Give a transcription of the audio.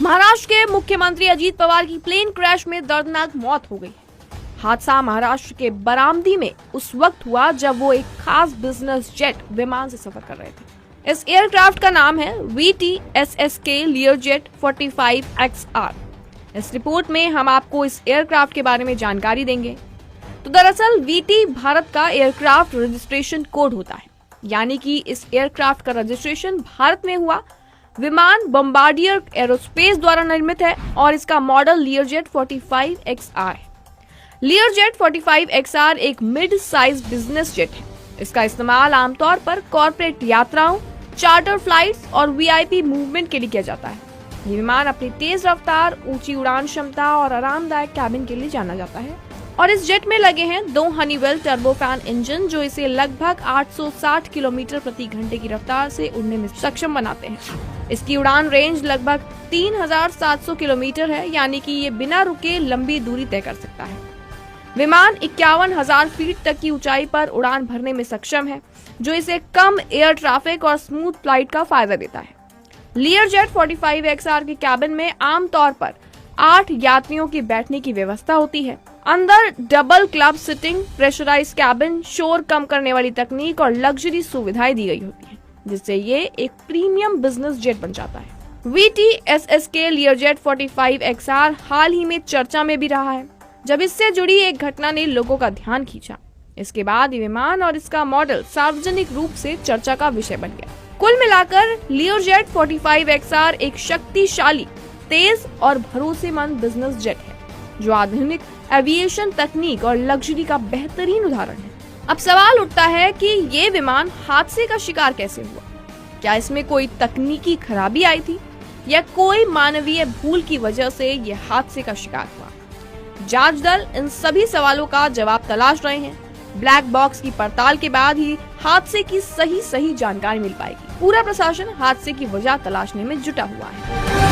महाराष्ट्र के मुख्यमंत्री अजीत पवार की प्लेन क्रैश में दर्दनाक मौत हो गई। हादसा महाराष्ट्र के बरामदी में उस वक्त हुआ जब वो एक खास बिजनेस जेट विमान से सफर कर रहे थे। इस एयरक्राफ्ट का नाम है VTSSK Learjet 45XR। इस रिपोर्ट में हम आपको इस एयरक्राफ्ट के बारे में जानकारी देंगे। तो दरअसल VT भारत का एयरक्राफ्ट रजिस्ट्रेशन कोड होता है, यानी कि इस एयरक्राफ्ट का रजिस्ट्रेशन भारत में हुआ। विमान बम्बार्डियर एरोस्पेस द्वारा निर्मित है और इसका मॉडल लियरजेट 45XR है। लियरजेट 45XR एक मिड साइज बिजनेस जेट है। इसका इस्तेमाल आमतौर पर कॉर्पोरेट यात्राओं, चार्टर फ्लाइट्स और VIP मूवमेंट के लिए किया जाता है। ये विमान अपनी तेज रफ्तार, ऊंची उड़ान क्षमता और आरामदायक कैबिन के लिए जाना जाता है और इस जेट में लगे हैं 2 हनीवेल टर्बोफैन इंजन जो इसे लगभग 860 किलोमीटर प्रति घंटे की रफ्तार से उड़ने में सक्षम बनाते हैं। इसकी उड़ान रेंज लगभग 3700 किलोमीटर है, यानी कि ये बिना रुके लंबी दूरी तय कर सकता है। विमान 51,000 फीट तक की ऊंचाई पर उड़ान भरने में सक्षम है, जो इसे कम एयर ट्रैफिक और स्मूथ फ्लाइट का फायदा देता है। लियरजेट 45XR के कैबिन में आमतौर पर 8 यात्रियों के बैठने की व्यवस्था होती है। अंदर double club seating, pressurize cabin, शोर कम करने वाली तकनीक और लग्जरी सुविधाएं दी गई होती हैं, जिससे ये एक प्रीमियम बिजनेस जेट बन जाता है। VTSSK Learjet 45XR हाल ही में चर्चा में भी रहा है, जब इससे जुड़ी एक घटना ने लोगों का ध्यान खींचा। इसके बाद ये विमान और इसका मॉडल सार्वजनिक रूप से चर्चा का विषय बन गया। कुल मिलाकर Learjet 45XR एक शक्तिशाली, तेज और भरोसेमंद बिजनेस जेट है, जो आधुनिक एविएशन तकनीक और लग्जरी का बेहतरीन उदाहरण है। अब सवाल उठता है कि ये विमान हादसे का शिकार कैसे हुआ? क्या इसमें कोई तकनीकी खराबी आई थी या कोई मानवीय भूल की वजह से ये हादसे का शिकार हुआ? जांच दल इन सभी सवालों का जवाब तलाश रहे हैं। ब्लैक बॉक्स की पड़ताल के बाद ही हादसे की सही जानकारी मिल पाएगी। पूरा प्रशासन हादसे की वजह तलाशने में जुटा हुआ है।